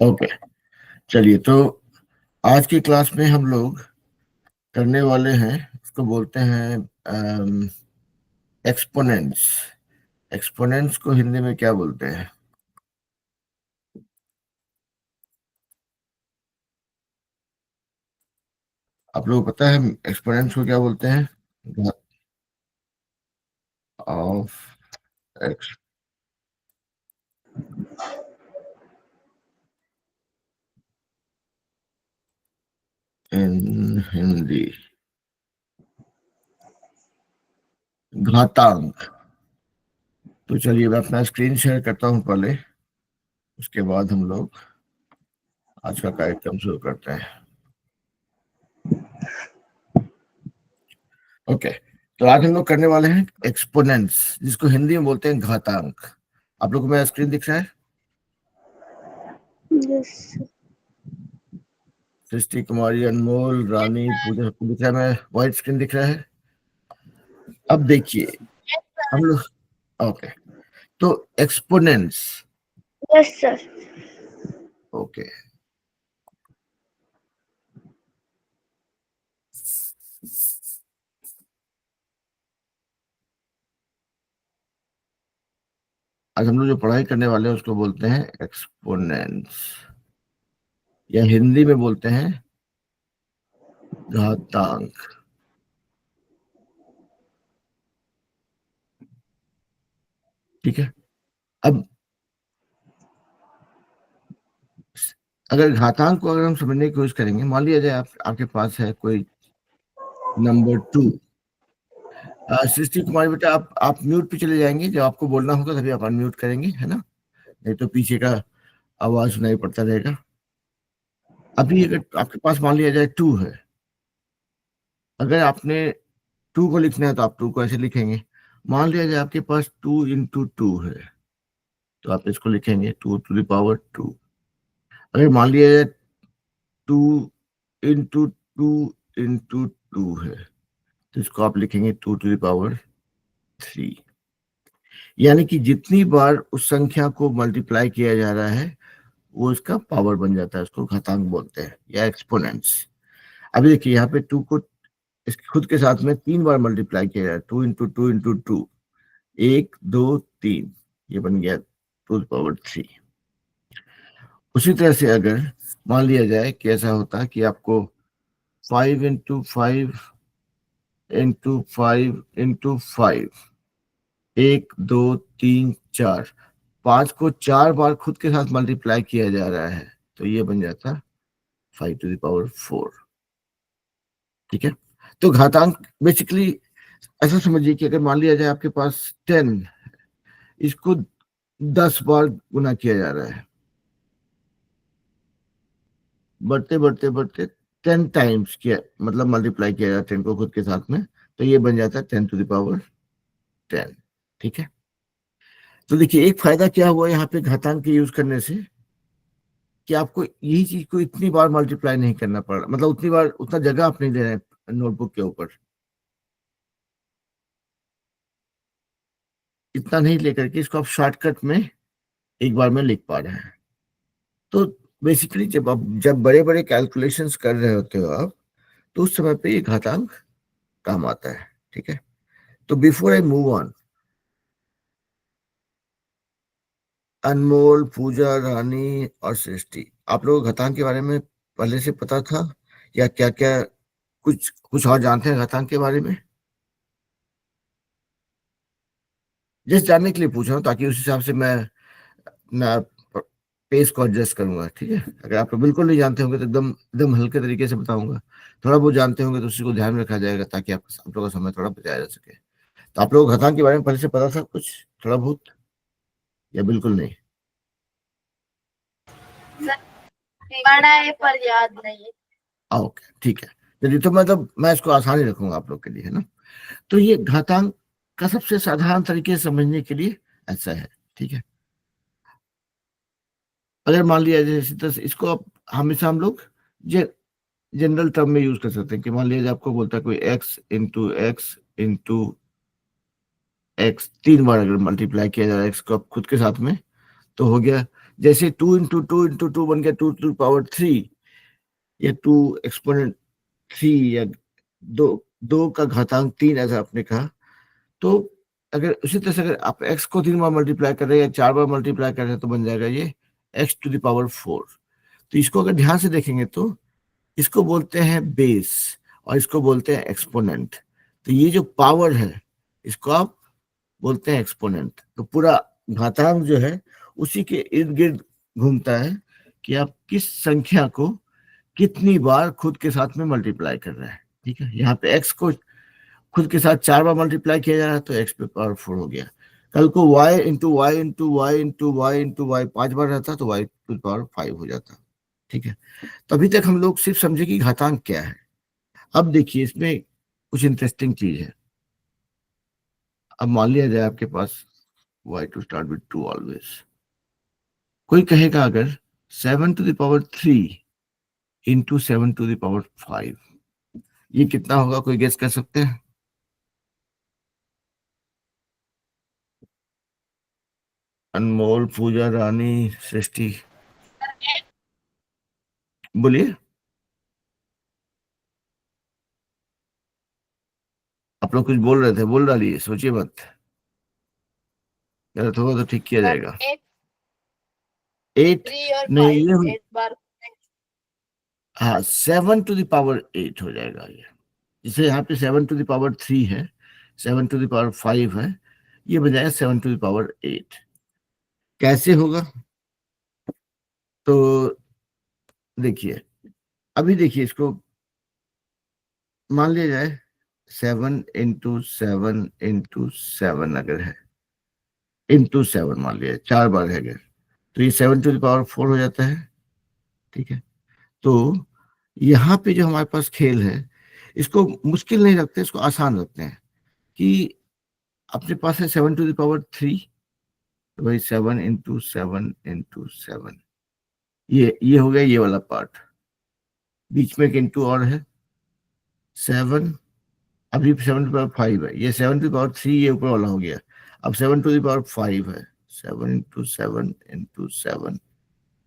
Okay, चलिए। तो आज की क्लास में हम लोग करने वाले हैं, इसको बोलते हैं एक्सपोनेंट्स। एक्सपोनेंट्स को हिंदी में क्या बोलते हैं? आप लोगों को पता है एक्सपोनेंट्स को क्या बोलते हैं? ऑफ एक्स इन हिंदी घातांक। तो चलिए मैं अपना स्क्रीन शेयर करता हूं पहले, उसके बाद हम लोग आज का कार्यक्रम शुरू करते हैं। ओके, तो आज हम लोग करने वाले हैं एक्सपोनेंट्स, जिसको हिंदी में बोलते हैं घातांक। आप लोग को मेरा स्क्रीन दिख रहा है? यस। सृष्टि कुमारी, अनमोल, रानी, पूजा, सबको दिख रहा है? मैं व्हाइट स्क्रीन दिख रहा है। अब देखिए हम लोग, ओके, तो एक्सपोनेंट्स। Yes sir. ओके, आज हम लोग जो पढ़ाई करने वाले हैं उसको बोलते हैं एक्सपोनेंट्स, या हिंदी में बोलते हैं घातांक। ठीक है। अब अगर घातांक को अगर हम समझने की कोशिश करेंगे, मान लिया जाए आपके पास है कोई नंबर 2। सृष्टि कुमारी बेटा, आप म्यूट पे चले जाएंगे, जब आपको बोलना होगा तभी आप अनम्यूट करेंगे, है ना? नहीं तो पीछे का आवाज सुनाई पड़ता रहेगा। अभी अगर आपके पास मान लिया जाए 2 है, अगर आपने 2 को लिखना है तो आप 2 को ऐसे लिखेंगे। मान लिया जाए आपके पास 2 × 2 है, तो आप इसको लिखेंगे 2⁻²। अगर मान लिया जाए 2 × 2 × 2 है, तो इसको आप लिखेंगे 2⁻3। यानी कि जितनी बार उस संख्या को मल्टीप्लाई किया जा रहा है वो इसका पावर बन जाता है, उसको घातांक बोलते हैं या एक्सपोनेंट्स। अभी देखिए यहाँ पे 2 को इसके खुद के साथ में 3 बार मल्टीप्लाई किया जाए, 2 × 2 × 2, 1 2 3, ये बन गया 2⁻3। उसी तरह से अगर मान लिया जाए कि ऐसा होता कि आपको 5 × 5 × 5 × 5, 1 2 3 4, 5 को 4 बार खुद के साथ मल्टीप्लाई किया जा रहा है, तो ये बन जाता 5⁴। ठीक है। तो घातांक बेसिकली ऐसा समझिए कि अगर मान लिया जाए आपके पास 10, इसको 10 बार गुना किया जा रहा है, बढ़ते बढ़ते बढ़ते 10 टाइम्स किया, मतलब मल्टीप्लाई किया जाता है 10 को खुद के साथ में, तो ये बन जाता है 10⁻10। ठीक है। तो देखिए एक फायदा क्या हुआ यहाँ पे घातांक के यूज करने से, कि आपको यही चीज को इतनी बार मल्टीप्लाई नहीं करना पड़ रहा, मतलब उतनी बार उतना जगह आप नहीं दे रहे हैं नोटबुक के ऊपर, इतना नहीं लेकर के इसको आप शॉर्टकट में एक बार में लिख पा रहे हैं। तो बेसिकली जब बड़े बड़े कैलकुलेशंस कर रहे होते हो आप, तो उस समय पे ये घातांक काम आता है। ठीक है। तो बिफोर आई मूव ऑन, अनमोल, पूजा, रानी और सृष्टि, आप लोगों को घातांक के बारे में पहले से पता था, या क्या क्या कुछ कुछ और जानते हैं घातांक के बारे में? जस्ट जानने के लिए पूछ रहा हूँ, ताकि उस हिसाब से मैं अपना पेस को एडजस्ट करूंगा। ठीक है। अगर आप लोग बिल्कुल नहीं जानते होंगे तो एकदम एकदम हल्के तरीके से बताऊंगा। थोड़ा बहुत जानते होंगे तो उसी को ध्यान में रखा जाएगा, ताकि आप लोगों का समय थोड़ा बचाया जा सके। तो आप लोगों को घातांक के बारे में पहले से पता था कुछ, थोड़ा बहुत, या बिल्कुल नहीं? पढ़ा है पर याद नहीं। ओके, ठीक है। चलिए, तो मतलब मैं इसको आसान ही रखूंगा आप लोग के लिए, है ना? तो ये घातांक का सबसे साधारण तरीके से समझने के लिए ऐसा है। ठीक है। अगर मान लिया जैसे तो इसको आप हमेशा हम लोग जनरल टर्म में यूज कर सकते हैं, कि मान लीजिए आपको बोलता है कोई x × x 3 बार अगर मल्टीप्लाई किया जा रहा है x को आप खुद के साथ में, तो हो गया जैसे 2 इंटू टू बन गया 2 टू पावर 3, या 2 एक्सपोनेंट 3, या 2 का घातांक 3, ऐसा आपने कहा। तो अगर उसी तरह से अगर आप x को 3 बार मल्टीप्लाई कर रहे हैं या 4 बार मल्टीप्लाई कर रहे हैं तो बन जाएगा ये x टू द पावर 4। तो इसको अगर ध्यान से देखेंगे तो इसको बोलते हैं बेस और इसको बोलते हैं एक्सपोनेंट। तो ये जो पावर है इसको आप बोलते हैं एक्सपोनेंट। तो पूरा घातांक जो है उसी के इर्द गिर्द घूमता है कि आप किस संख्या को कितनी बार खुद के साथ में मल्टीप्लाई कर रहे हैं। ठीक है, यहाँ पे x को खुद के साथ 4 बार मल्टीप्लाई किया जा रहा है तो x पे पावर 4 हो गया। कल को y into y into y into y into y 5 बार रहता तो y टू पावर 5 हो जाता। ठीक है, तो अभी तक हम लोग सिर्फ समझे कि घातांक क्या है। अब देखिए इसमें कुछ इंटरेस्टिंग चीज है। अब मान लिया जाए आपके पास y to start with 2 always, कोई कहेगा अगर 7 to the power 3 into 7 to the power 5, ये कितना होगा, कोई गेस कर सकते हैं? अनमोल, पूजा, रानी, सृष्टि, बोलिए। आप लोग कुछ बोल रहे थे, बोल डालिए, सोचिए मत, गलत होगा तो ठीक किया जाएगा। 8 3 और नहीं, 5 ये 8 बार। हाँ 7 टू द पावर 8 हो जाएगा ये। जैसे यहाँ पे 7 टू द पावर 3 है, 7 टू द पावर 5 है, ये बन जाएगा 7 टू द पावर 8। कैसे होगा? तो देखिए, अभी देखिए इसको मान लिया जाए 7 इंटू 7 इंटू 7 अगर है, इंटू 7 मान लिया 4 बार है अगर, तो ये 7 टू द पावर 4 हो जाता है। ठीक है, तो यहाँ पे जो हमारे पास खेल है इसको मुश्किल नहीं रखते, इसको आसान रखते हैं कि अपने पास है 7 टू द पावर 3, तो भाई 7 इंटू 7 इंटू 7, ये हो गया ये वाला पार्ट। बीच में एक इंटू और है 7, अभी 7 टू पावर 5 है, ये 7 टू पावर 3 ये ऊपर वाला हो गया। अब 7 टू पावर 5 है, 7 इंटू 7 इंटू 7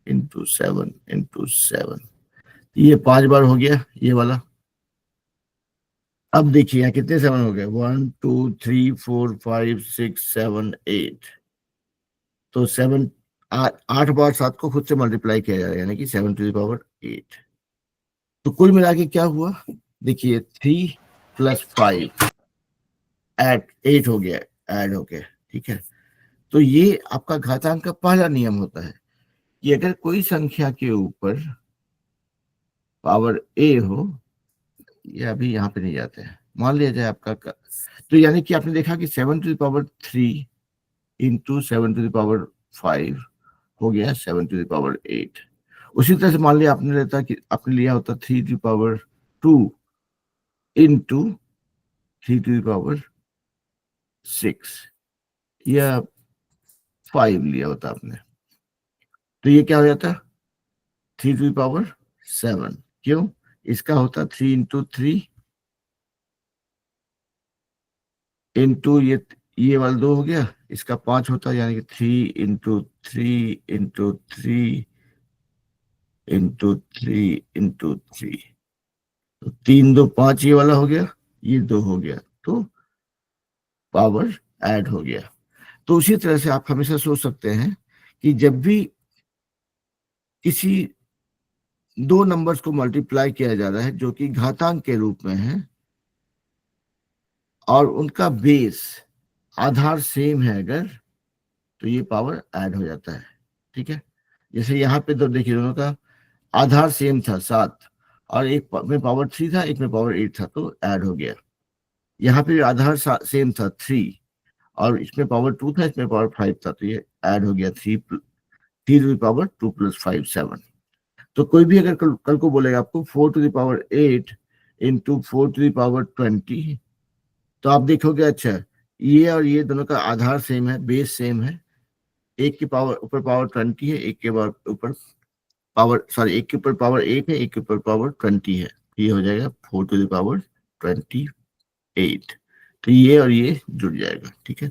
इंटू 7 इंटू 7, ये 5 बार हो गया ये वाला। अब देखिए यहाँ कितने 7 हो गए, 1 2 3 4 5 6 7 8, तो 7 8 बार 7 को खुद से मल्टीप्लाई किया जा रहा है, यानी कि 7 टू पावर 8। तो कुल मिला के क्या हुआ, देखिए 3 प्लस 5 एट 8 हो गया, ऐड हो गया। ठीक है, तो ये आपका घातांक का पहला नियम होता है कि अगर कोई संख्या के ऊपर पावर ए हो, ये अभी यहाँ पे नहीं जाते हैं, मान लिया जाए आपका तो यानी कि आपने देखा कि 7 to power 3 into 7 to power 5 हो गया 7 टू पावर 8। उसी तरह से मान लिया आपने लिया होता 3 to power 2 into 3 to power 6 या 5 लिया होता आपने, तो ये क्या हो जाता 3 टू पावर 7। क्यों? इसका होता 3 इंटू 3 इंटू ये वाला 2 हो गया, इसका 5 होता, यानी कि 3 इंटू 3 इंटू 3 इंटू 3 इंटू 3, तो 3 2 5 ये वाला हो गया, ये 2 हो गया, तो पावर ऐड हो गया। तो उसी तरह से आप हमेशा सोच सकते हैं कि जब भी किसी दो नंबर्स को मल्टीप्लाई किया जा रहा है जो कि घातांक के रूप में है और उनका बेस आधार सेम है अगर, तो ये पावर ऐड हो जाता है। ठीक है, जैसे यहाँ पे तो देखिए दोनों का आधार सेम था 7, और एक में पावर 3 था, एक में पावर 8 था, तो ऐड हो गया। यहाँ पे आधार सेम था 3, और इसमें पावर 2 था, इसमें पावर 5 था, तो ये ऐड हो गया 3 टू पावर 2 प्लस 5 7। तो कोई भी अगर कल को बोलेगा आपको 4 to power 8 into 4 to power 20, तो आप देखोगे अच्छा ये और ये दोनों का आधार सेम है, बेस सेम है, एक के पावर ऊपर पावर 20 है, एक के ऊपर पावर सॉरी एक के ऊपर पावर 8 है, एक के ऊपर पावर 20 है, ये हो जाएगा 4 टू पावर 28। तो ये और ये जुड़ जाएगा। ठीक है,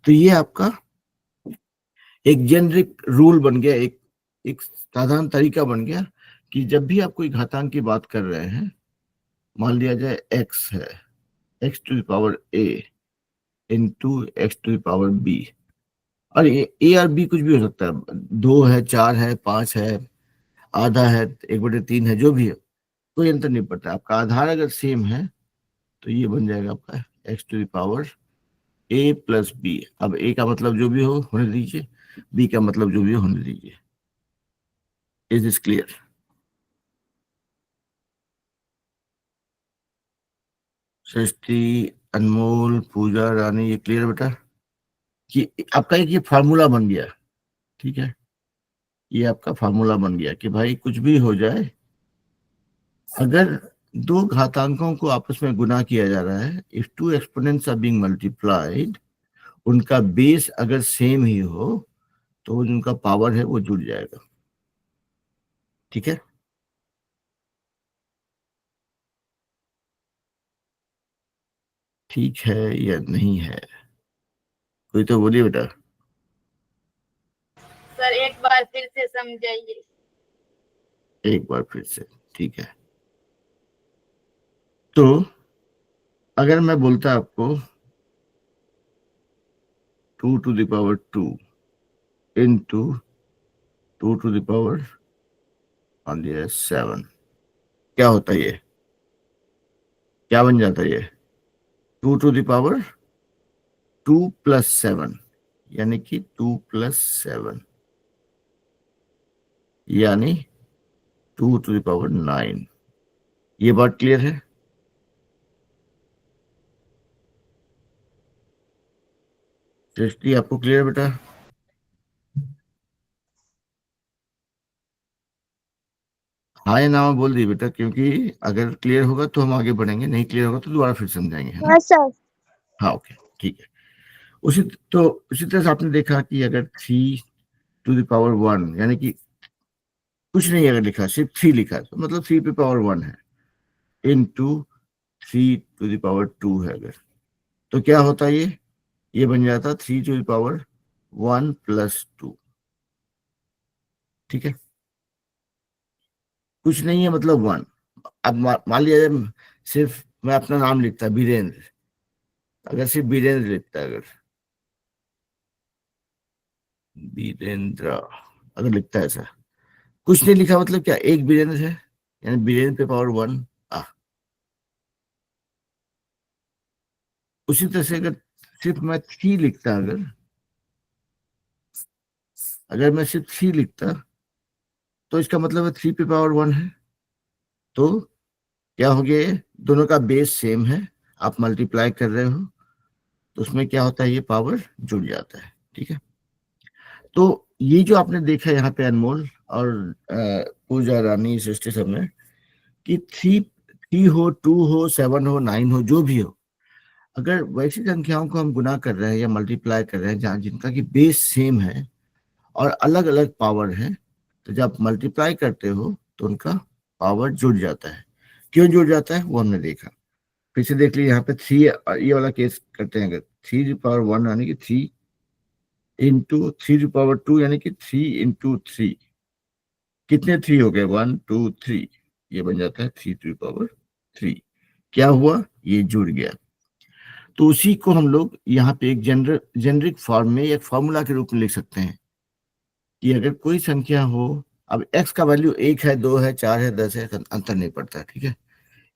तो ये आपका एक जेनरिक रूल बन गया, एक साधारण तरीका बन गया कि जब भी आप कोई घातांक की बात कर रहे हैं, मान लिया जाए x है, x to the power a into x to the power b, और ए और बी कुछ भी हो सकता है, 2 है, 4 है, 5 है, आधा है, 1/3 है, जो भी है, कोई अंतर नहीं पड़ता। आपका आधार अगर सेम है तो ये बन जाएगा आपका x to the power a plus b. अब a का मतलब जो भी हो होने दीजिए, b का मतलब जो भी हो होने दीजिए। Is this clear? Srishti, Anmol, पूजा रानी, ये क्लियर बेटा? कि आपका एक ये फार्मूला बन गया, ठीक है, ये आपका फार्मूला बन गया कि भाई कुछ भी हो जाए, अगर दो घातांकों को आपस में गुना किया जा रहा है, if two exponents are being multiplied, उनका बेस अगर सेम ही हो तो उनका पावर है वो जुड़ जाएगा। ठीक है, ठीक है या नहीं है? कोई तो बोलिए बेटा। सर एक बार फिर से समझाइए। एक बार फिर से, ठीक है। तो अगर मैं बोलता आपको 2 to the power 2 into 2 to the power 7, क्या होता है ये? क्या बन जाता है ये? 2 to the power 2 + 7, यानी कि 2 + 7, यानी 2 to the power 9। ये बात क्लियर है? सृष्टि, आपको क्लियर बेटा? हाँ या ना में बोल दी बेटा, क्योंकि अगर क्लियर होगा तो हम आगे बढ़ेंगे, नहीं क्लियर होगा तो दोबारा फिर समझाएंगे, है ना? हाँ सर। हाँ, ओके, ठीक है। उसी तो उसी तरह से आपने देखा कि अगर 3 to the power 1, यानी कि कुछ नहीं अगर लिखा, सिर्फ 3 लिखा तो मतलब 3 पे पावर 1 है, इंटू 3 to the power 2 है अगर, तो क्या होता है ये बन जाता 3 to the power 1 + 2। ठीक है, कुछ नहीं है मतलब 1। अब मान लिया सिर्फ मैं अपना नाम लिखता बीरेंद्र, अगर सिर्फ बीरेंद्र लिखता, अगर बीरेंद्र अगर लिखता है ऐसा, कुछ नहीं लिखा मतलब क्या, एक बीरेंद्र है, यानी बीरेंद्र पे पावर 1 आ। उसी तरह से अगर सिर्फ मैं 3 लिखता, अगर मैं सिर्फ 3 लिखता तो इसका मतलब है 3 पे पावर 1 है। तो क्या हो गया, ये दोनों का बेस सेम है, आप मल्टीप्लाई कर रहे हो तो उसमें क्या होता है, ये पावर जुड़ जाता है। ठीक है, तो ये जो आपने देखा यहाँ पे अनमोल और पूजा रानी, सृष्टि सब में, कि 3 हो, 2 हो, 7 हो, 9 हो, जो भी हो, अगर वैसी संख्याओं को हम गुना कर रहे हैं या मल्टीप्लाई कर रहे हैं जहाँ जिनका की बेस सेम है और अलग अलग पावर है, तो जब मल्टीप्लाई करते हो तो उनका पावर जुड़ जाता है। क्यों जुड़ जाता है वो हमने देखा, फिर से देख लीजिए। यहाँ पे 3, ये वाला केस करते हैं, अगर 3 to the power 1 यानी कि 3 इंटू 3 to the power 2 यानी कि 3 × 3, कितने 3 हो गए, 1 2 3, ये बन जाता है 3 to the power 3। क्या हुआ, ये जुड़ गया। तो उसी को हम लोग यहाँ पे एक जेनरिक फॉर्म में एक फॉर्मूला के रूप में लिख सकते हैं कि अगर कोई संख्या हो, अब x का वैल्यू 1 है, 2 है, 4 है, 10 है, अंतर नहीं पड़ता। ठीक है,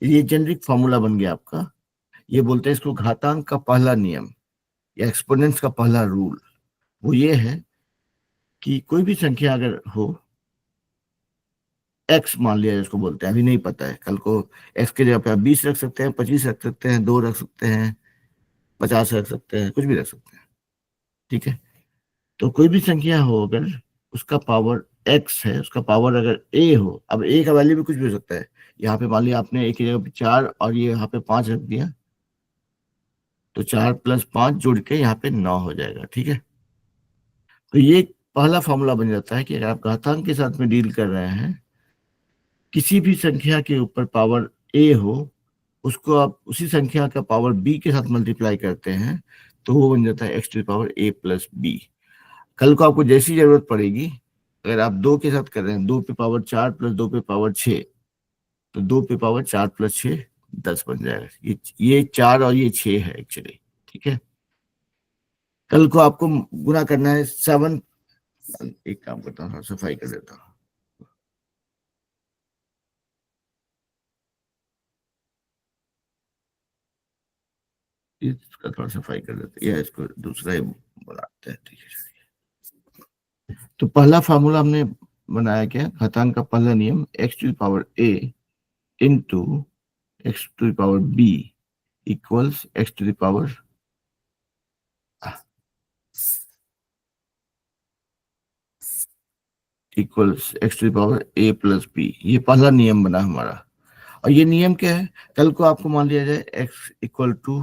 ये जेनरिक फॉर्मूला बन गया आपका। ये बोलते हैं इसको घातांक का पहला नियम या एक्सपोनेंट्स का पहला रूल। वो ये है कि कोई भी संख्या अगर हो, x मान लिया जिसको बोलते हैं, अभी नहीं पता है, कल को x के जगह पे आप 20 रख सकते हैं, 25 रख सकते हैं, 2 रख सकते हैं, 50 रख सकते हैं, कुछ भी रख सकते हैं। ठीक है, तो कोई भी संख्या हो अगर उसका पावर x है, उसका पावर अगर a हो, अब a का वैल्यू भी कुछ भी हो सकता है। यहाँ पे मान लिया आपने एक की जगह पे 4 और ये यहाँ पे 5 रख दिया, तो 4 + 5 जुड़ के यहाँ पे 9 हो जाएगा। ठीक है, तो ये पहला फॉर्मूला बन जाता है कि अगर आप घातांक के साथ में डील कर रहे हैं, किसी भी संख्या के ऊपर पावर a हो, उसको आप उसी संख्या का पावर b के साथ मल्टीप्लाई करते हैं तो वो बन जाता है x to the power a + b। कल को आपको जैसी जरूरत पड़ेगी, अगर आप 2 के साथ कर रहे हैं, 2 पे पावर 4 प्लस 2 पे पावर 6, तो 2 पे पावर 4 प्लस 6 10 बन जाएगा। ये 4 और ये 6 है एक्चुअली, ठीक है। कल को आपको गुना करना है 7, एक काम करता हूँ, सफाई कर देता हूँ। इसका थोड़ा सफाई कर देते हैं, या इसको दूसरा ही बनाते हैं, ठीक है। तो पहला फार्मूला हमने बनाया क्या, घातांक का पहला नियम, x to the power a into x to the power b equals x to the power equals x to the power a plus b. ये पहला नियम बना हमारा। और ये नियम क्या है, कल को आपको मान लिया जाए एक्स इक्वल टू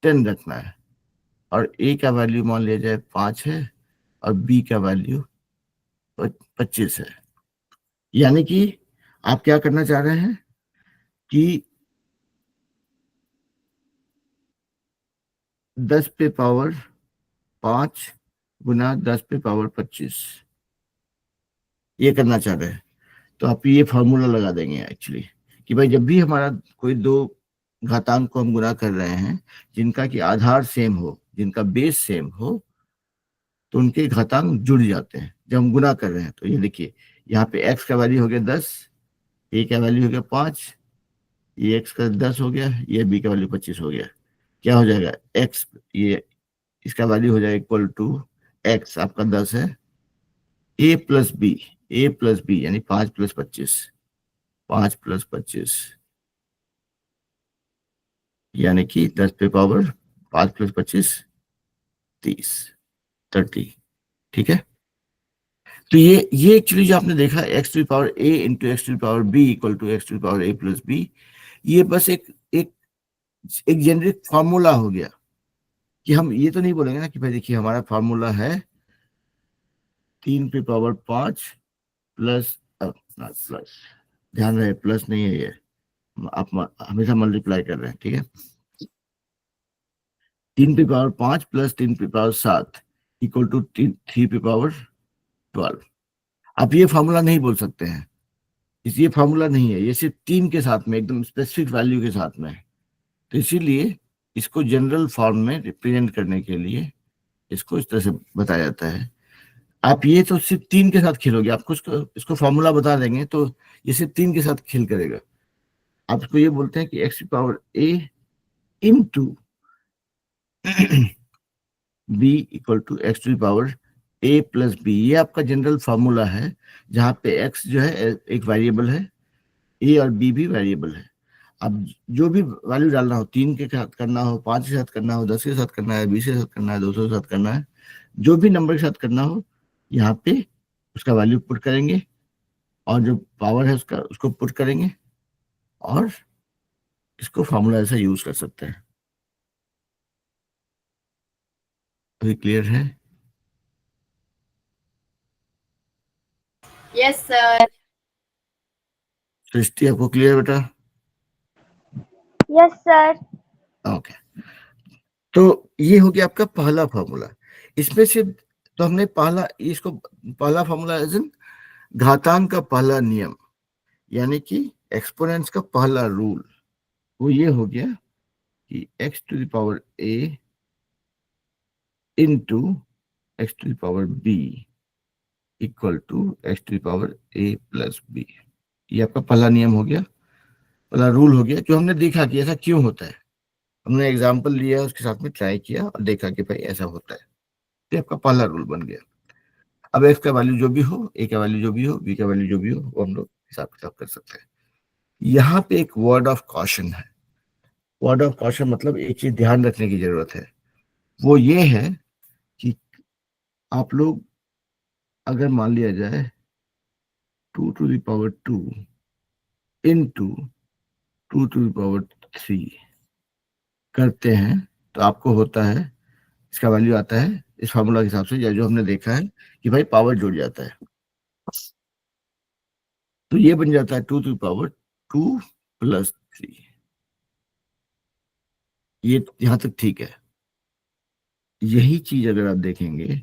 10 रखना है, और ए का वैल्यू मान लिया जाए 5 है, और बी का वैल्यू 25 है। यानी कि आप क्या करना चाह रहे हैं कि 10 पे पावर 5 गुना 10 पे पावर 25, ये करना चाह रहे हैं। तो आप ये फॉर्मूला लगा देंगे एक्चुअली, कि भाई जब भी हमारा कोई दो घातांक को हम गुना कर रहे हैं जिनका कि आधार सेम हो, जिनका बेस सेम हो, तो उनके घातांक जुड़ जाते हैं जब हम गुना कर रहे हैं। तो ये देखिए, यहाँ पे x का वैल्यू हो गया 10, a का वैल्यू हो गया 5, ये x का 10 हो गया, ये b का वैल्यू 25 हो गया। क्या हो जाएगा, x, ये इसका वैल्यू हो जाएगा इक्वल टू x आपका 10 है, a प्लस बी यानी 5 प्लस 25, 5 प्लस 25 यानी कि 10 पे पावर 5 प्लस 25 30, 30, ठीक है। तो ये एक्चुअली जो आपने देखा, x to power a into x to power b equal to x to power a plus b, ये बस एक एक जेनरिक फार्मूला हो गया। कि हम ये तो नहीं बोलेंगे ना कि भाई देखिए हमारा फार्मूला है 3 पे पावर 5 प्लस प्लस, ध्यान रहे प्लस नहीं है ये, आप हमेशा मल्टीप्लाई कर रहे हैं, ठीक है। 3 पे पावर 5 प्लस 3 पे पावर 7 इक्वल टू 3 पे पावर 12। आप ये फार्मूला नहीं बोल सकते हैं, ये फार्मूला नहीं है, ये सिर्फ 3 के साथ में एकदम स्पेसिफिक वैल्यू के साथ में है। तो इसीलिए इसको जनरल फॉर्म में रिप्रेजेंट करने के लिए इसको इस तरह से बताया जाता है। आप ये तो सिर्फ 3 के साथ खेलोगे, आपको इसको फॉर्मूला बता देंगे तो ये सिर्फ 3 के साथ खेल करेगा। आप इसको ये बोलते हैं कि x power a into b equal to x to power a plus b, ये आपका जनरल फार्मूला है, जहाँ पे एक्स जो है एक वेरिएबल है, ए और बी भी वेरिएबल है। अब जो भी वैल्यू डालना हो, 3 के साथ करना हो, 5 के साथ करना हो, 10 के साथ करना है, 20 के साथ करना है, 200 के साथ करना है, जो भी नंबर के साथ करना हो, यहाँ पे उसका वैल्यू पुट करेंगे, और जो पावर है उसका उसको पुट करेंगे, और इसको फॉर्मूला ऐसा यूज कर सकते हैं। अभी क्लियर है? Yes sir. सृष्टि आपको क्लियर बेटा? Yes sir. ओके। तो ये हो गया आपका पहला फार्मूला। इसमें से तो हमने पहला, इसको पहला फार्मूला एज इन घातांक का पहला नियम, यानी कि एक्सपोनेंट्स का पहला रूल, वो ये हो गया कि x to the power a into x to the power b equal to x to the power a plus b। ये आपका पहला नियम हो गया, पहला रूल हो गया, जो हमने देखा कि ऐसा क्यों होता है। हमने एग्जाम्पल लिया, उसके साथ में ट्राई किया और देखा कि भाई ऐसा होता है। तो आपका पहला रूल बन गया। अब एक्स का वैल्यू जो भी हो, ए का वैल्यू जो भी हो, बी का वैल्यू जो भी हो, वो हम लोग हिसाब किताब कर सकते हैं। यहाँ पे एक वर्ड ऑफ कॉशन है। वर्ड ऑफ कॉशन मतलब एक चीज ध्यान रखने की जरूरत है, वो ये है कि आप लोग अगर मान लिया जाए 2 to the power 2 into 2 to the power 3 करते हैं, तो आपको होता है, इसका वैल्यू आता है इस फार्मूला के हिसाब से, या जो हमने देखा है कि भाई पावर जुड़ जाता है, तो ये बन जाता है 2 टू द पावर 2 प्लस 3। ये यहां तक ठीक है। यही चीज अगर आप देखेंगे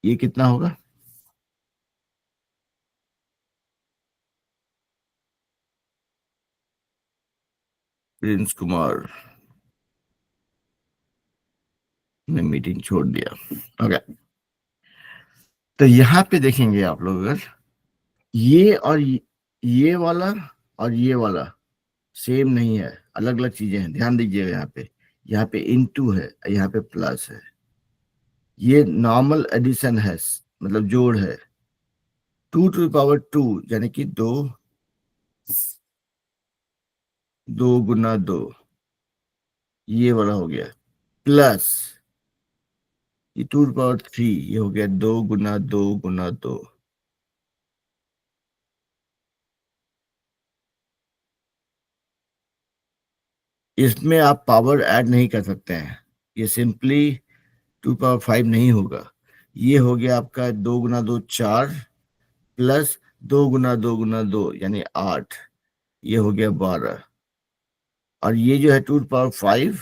ये कितना होगा? प्रिंस कुमार ने मीटिंग छोड़ दिया। ओके, तो यहाँ पे देखेंगे आप लोग, अगर ये और ये वाला और ये वाला सेम नहीं है, अलग अलग चीजें हैं, ध्यान दीजिएगा। यहाँ पे इनटू है, यहाँ पे प्लस है। ये नॉर्मल एडिशन है, मतलब जोड़ है। 2 टू द पावर 2 यानी कि 2, 2 गुना 2, ये वाला हो गया, प्लस ये 2 टू द पावर 3, ये हो गया 2 गुना 2 गुना 2। इसमें आप पावर ऐड नहीं कर सकते हैं, ये सिंपली 2 पावर 5 नहीं होगा। ये हो गया आपका 2 गुना 2 4, प्लस 2 गुना 2 गुना 2 यानी 8, ये हो गया 12। और ये जो है 2 टू द पावर 5,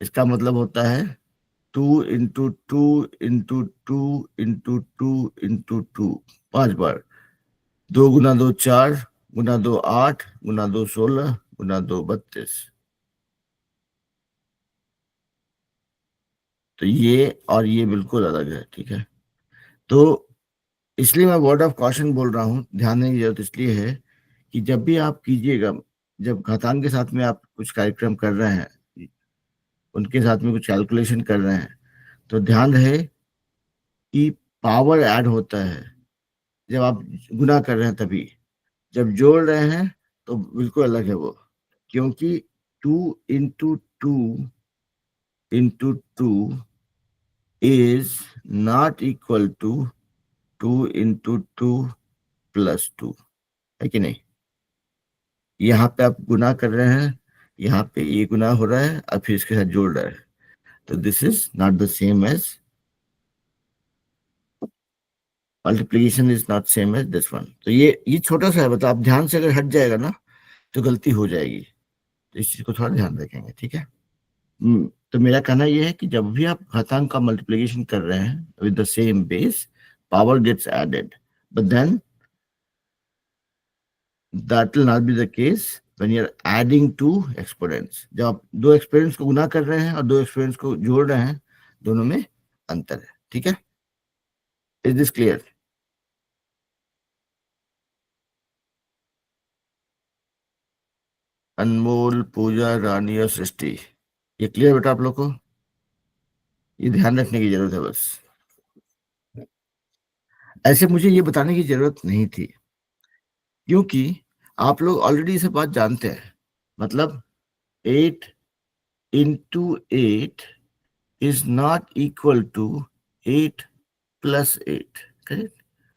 इसका मतलब होता है 2 इंटू 2 इंटू 2 इंटू 2 इंटू 2, 5 बार। 2 गुना 2 4, गुना 2 8, गुना 2 16, गुना 2 32। तो ये और ये बिल्कुल अलग है, ठीक है। तो इसलिए मैं वर्ड ऑफ कॉशन बोल रहा हूँ, ध्यान देने की जरूरत इसलिए है कि जब भी आप कीजिएगा, जब घातांक के साथ में आप कुछ कार्यक्रम कर रहे हैं, उनके साथ में कुछ कैलकुलेशन कर रहे हैं, तो ध्यान रहे कि पावर ऐड होता है जब आप गुना कर रहे हैं, तभी जब जोड़ रहे हैं तो बिल्कुल अलग है वो। क्योंकि 2 into 2 into 2 is not equal to 2 into 2 plus 2, है कि नहीं? यहाँ पे आप गुना कर रहे हैं, यहाँ पे ये गुना हो रहा है और फिर इसके साथ जोड़ रहा है, तो this is not the same as multiplication, is not same as this one. तो ये छोटा सा है, मतलब आप ध्यान से अगर हट जाएगा ना तो गलती हो जाएगी, तो इस चीज को थोड़ा ध्यान रखेंगे, ठीक है। तो मेरा कहना यह है कि जब भी आप घातांक का मल्टीप्लिकेशन कर रहे हैं with the same base, power gets added, but then that will not be the case when you are adding two exponents। जब आप दो एक्सपोनेंट्स को गुना कर रहे हैं और दो एक्सपोनेंट्स को जोड़ रहे हैं, दोनों में अंतर है, ठीक है। Is this clear? अनमोल, पूजा, रानी और सृष्टि, ये क्लियर बेटा आप लोग को? ये ध्यान रखने की जरूरत है बस। ऐसे मुझे ये बताने की जरूरत नहीं थी, क्योंकि आप लोग ऑलरेडी इसे बात जानते हैं। मतलब 8 into 8 is not equal to 8 plus 8, correct?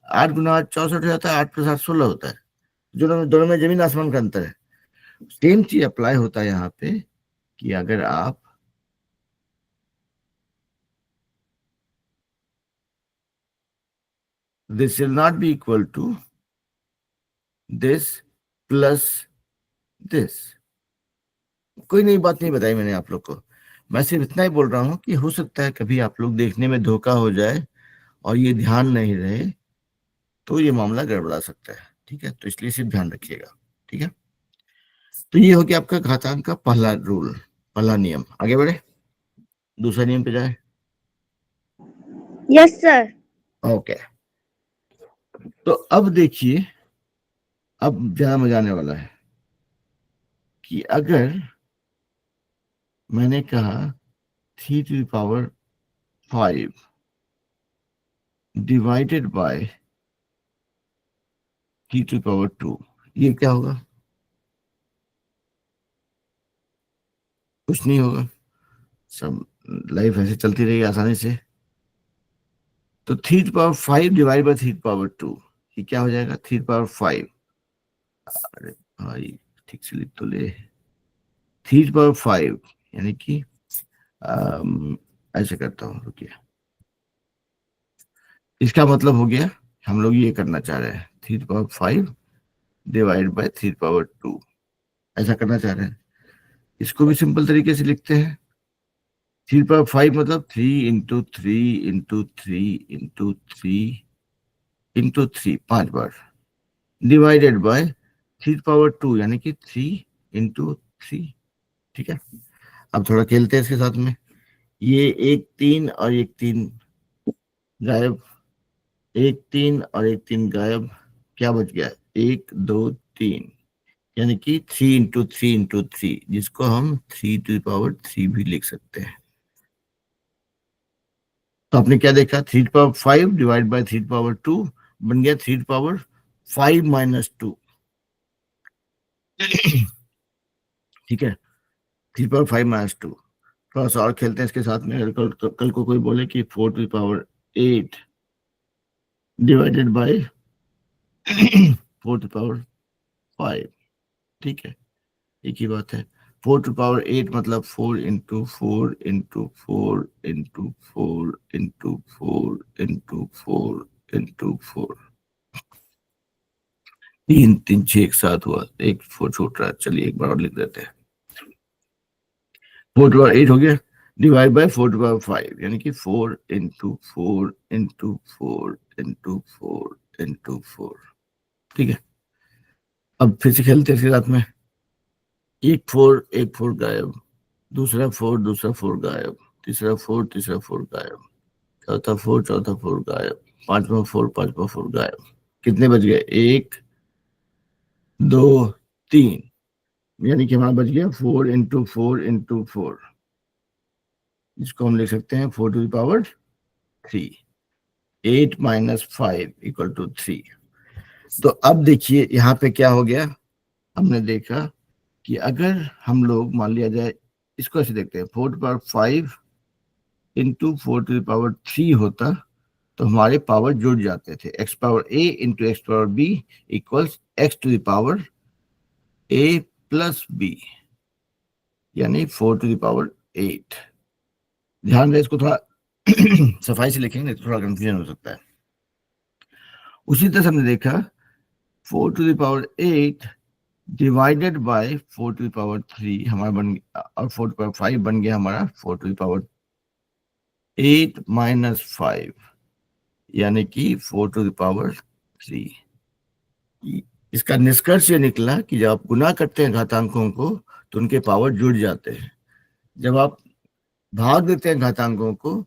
8 गुना 8 64 हो जाता है, 8 प्लस 8 16 होता है। दोनों में जमीन आसमान का अंतर है। सेम चीज अप्लाई होता है यहाँ पे कि अगर आप this will not be equal to this plus this. कोई नई बात नहीं बताई मैंने आप लोग को, मैं सिर्फ इतना ही बोल रहा हूँ कि हो सकता है कभी आप लोग देखने में धोखा हो जाए और ये ध्यान नहीं रहे, तो ये मामला गड़बड़ा सकता है, ठीक है। तो इसलिए सिर्फ ध्यान रखिएगा, ठीक है। तो ये हो गया आपका घातांक का पहला रूल, पहला नियम। आगे बढ़े, दूसरा नियम पे जाए। Yes sir. ओके, तो अब देखिए, अब ज्यादा मजा आने वाला है कि अगर मैंने कहा 3 to the power 5 divided by 3 to the power 2, ये क्या होगा? कुछ नहीं होगा, सब लाइफ ऐसे चलती रहेगी आसानी से। तो 3 to the power 5 divide by 3 to the power 2, ये क्या हो जाएगा? 3 टू द पावर 5, अरे भाई ठीक से लिख तो ले, 3 टू द पावर 5 यानी कि ऐसे करता हूँ, रुकिए। इसका मतलब हो गया, हम लोग ये करना चाह रहे हैं 3 to the power 5 divide by 3 to the power 2, ऐसा करना चाह रहे हैं। इसको भी सिंपल तरीके से लिखते हैं, 3/5 मतलब 3 into 3 into 3 into 3 into 3 5 bar, divided by 3/2 यानी कि 3 इंटू 3। ठीक है, अब थोड़ा खेलते हैं इसके साथ में। ये एक 3 और एक 3 गायब, एक 3 और एक 3 गायब, क्या बच गया? 1 2 3, यानी कि 3 इंटू 3 इंटू 3, जिसको हम 3 to the power 3 भी लिख सकते हैं। तो आपने क्या देखा? 3/5 डिवाइड बाय 3/2 बन गया 3/5 - 2। ठीक है, 3/5 - 2। थोड़ा सा और खेलते हैं इसके साथ में। अगर कल को कोई बोले कि 4 to the power 8 divided by 4 to the power 5, ठीक है, एक ही बात है। 4 to the power 8 मतलब 4 into 4 into 4 into 4 into 4 into 4 into 4, 3 3 6 एक साथ हुआ, एक 4 छूट रहा है। चलिए एक बार और लिख देते हैं। 4 to the power 8 हो गया, divide by 4 to the power 5, यानी कि 4 इंटू 4 इंटू 4 इंटू 4 इंटू 4। ठीक है, अब फिर से खेलते हैं इसके साथ में। एक 4 गायब, दूसरा 4 गायब, तीसरा 4 गायब, चौथा 4 गायब, पांचवा 4 गायब। कितने बच गए? 1 2 3, यानी कि हमारा बच गया 4 इंटू 4 इंटू 4, जिसको हम लिख सकते हैं 4 to the power 3। 8 - 5 = 3। तो अब देखिए यहाँ पे क्या हो गया। हमने देखा कि अगर हम लोग मान लिया जाए, इसको ऐसे देखते हैं, 4 to the power 5 into 4 to the power 3 होता तो हमारे पावर जुड़ जाते थे। x⁴a into x⁴b equals x⁴a+b, यानी 4 to the power 8। ध्यान रहे, इसको थोड़ा सफाई से लिखेंगे तो थोड़ा कंफ्यूजन हो सकता है। उसी तरह से हमने देखा 4 to the power 8 divided by 4 to the power 3 हमारा बन गया, और 4 to the power 5 बन गया हमारा 4 to the power 8 - 5, यानी कि 4 to the power 3। इसका निष्कर्ष ये निकला कि जब आप गुना करते हैं घातांकों को तो उनके पावर जुड़ जाते हैं। जब आप भाग देते हैं घातांकों को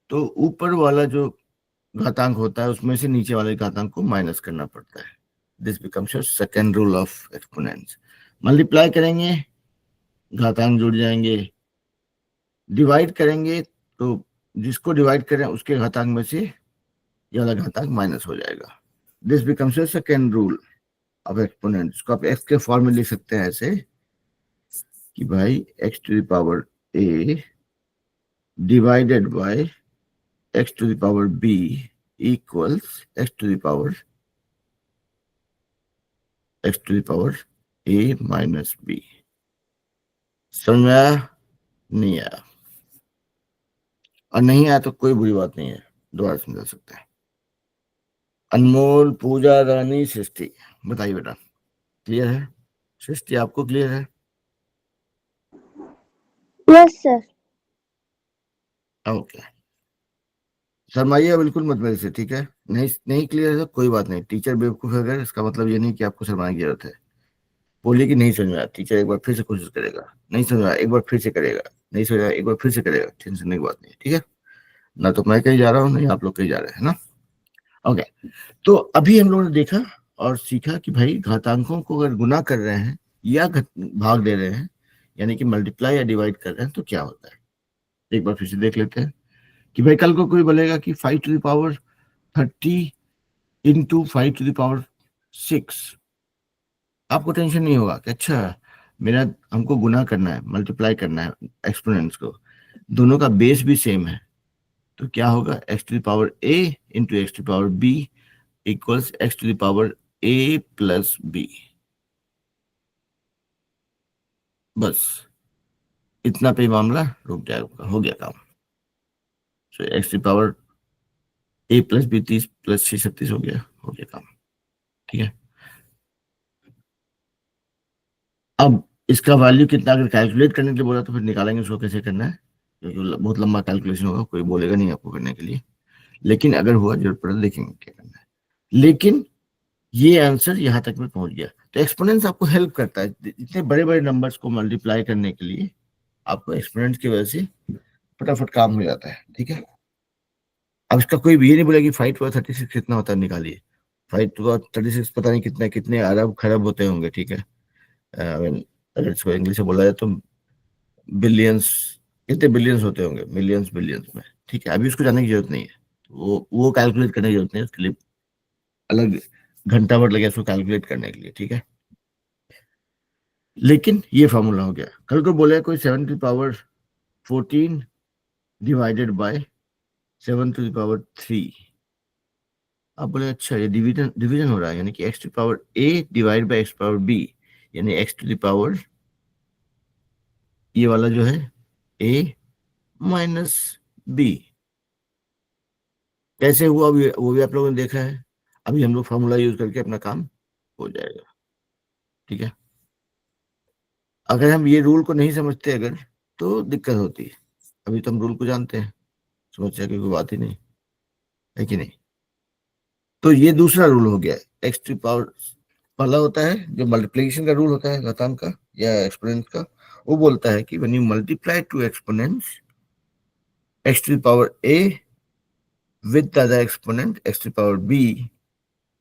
तो ऊपर वाला जो घातांक होता है उसमें से नीचे वाले घातांक को माइनस करना पड़ता है। This becomes your second rule of exponents. Multiply करेंगे, घातांक जुड़ जाएंगे, डिवाइड करेंगे तो जिसको डिवाइड करें उसके घातांक में से ये वाला घातांक माइनस हो जाएगा। This becomes your second rule of exponents को आप एक्स के फॉर्म में लिख सकते हैं ऐसे कि भाई x⁴a divided by x⁴b equals x⁴a - b। समझ में आया? नहीं आया? और नहीं आया तो कोई बुरी बात नहीं है, दोबारा समझा सकते हैं। अनमोल, पूजा, रानी, सृष्टि, बताइए बेटा, क्लियर है? सृष्टि आपको क्लियर है? Yes sir. ओके, शर्माइए बिल्कुल मत मेरे से, ठीक है? नहीं नहीं क्लियर है तो कोई बात नहीं। टीचर बेवकूफ है अगर, इसका मतलब ये नहीं कि आपको शर्माने की जरूरत है। बोलिए कि नहीं समझ में आया, टीचर एक बार फिर से कोशिश करेगा। नहीं समझ में आया, एक बार फिर से करेगा। नहीं समझ में आया, एक बार फिर से करेगा। टेंशन की बात नहीं, ठीक है ना? तो मैं कहीं जा रहा हूँ, नहीं आप लोग कहीं जा रहे हैं ना? ओके, तो अभी हम लोगों ने देखा और सीखा कि भाई घातांकों को अगर गुना कर रहे हैं या भाग दे रहे हैं, यानी कि मल्टीप्लाई या डिवाइड कर रहे हैं, तो क्या होता है। एक बार फिर से देख लेते हैं कि भाई कल को कोई बोलेगा कि 5 to the power 30 into 5 to the power 6, आपको टेंशन नहीं होगा कि अच्छा मेरा हमको गुना करना है, मल्टीप्लाई करना है एक्सपोनेंट्स को, दोनों का बेस भी सेम है। तो क्या होगा? x⁴a into x⁴b equals x⁴a+b। बस इतना पे मामला रुक जाएगा, हो गया काम। तो x⁴a+b 30 + 6 36 हो गया काम, ठीक है। अब इसका वैल्यू कितना, अगर कैलकुलेट करने के लिए बोला तो फिर निकालेंगे उसको कैसे करना है। क्योंकि बहुत लंबा कैलकुलेशन होगा, कोई बोलेगा नहीं आपको करने के लिए, लेकिन अगर हुआ जरूरत पड़े देखेंगे क्या करना है। लेकिन ये आंसर यहाँ तक में पहुंच गया। तो एक्सपोनेंट्स आपको हेल्प करता है इतने बड़े बड़े नंबर्स को मल्टीप्लाई करने के लिए, आपको एक्सपोनेंट्स की वजह से फटाफट काम हो जाता है, ठीक है। अब इसका कोई भी ये नहीं बोला कि 5/36 कितना होता है निकालिए। 5/36 पता नहीं कितना, कितने अरब खरब होते होंगे, ठीक है। अगर इसको इंग्लिश में बोला जाए तो बिलियंस, कितने बिलियंस होते होंगे, मिलियंस बिलियंस में, ठीक है। अभी उसको जानने की जरूरत नहीं है, वो कैलकुलेट करने की जरूरत नहीं है, उसके लिए अलग घंटा भर लगे उसको कैलकुलेट करने के लिए, ठीक है। लेकिन ये फॉर्मूला हो गया। कल को बोले कोई 7^14 डिवाइडेड बाय 7^3, आप बोले अच्छा ये डिवीजन डिवीजन हो रहा है, यानी कि x⁴ डिवाइड बाय x⁴b, यानी x⁴ ये वाला जो है a माइनस b। कैसे हुआ वो भी आप लोगों ने देखा है। अभी हम लोग फॉर्मूला यूज करके अपना काम हो जाएगा, ठीक है। अगर हम ये रूल को नहीं समझते अगर, तो दिक्कत होती है। अभी तो हम रूल को जानते हैं, समस्या की कोई बात ही नहीं है कि नहीं। तो ये दूसरा रूल हो गया। x⁴ पहला होता है जो मल्टीप्लिकेशन का रूल होता है, घातांक का या एक्सपोनेंट का। वो बोलता है कि when you multiply two exponents x⁴a with the other exponent x⁴b,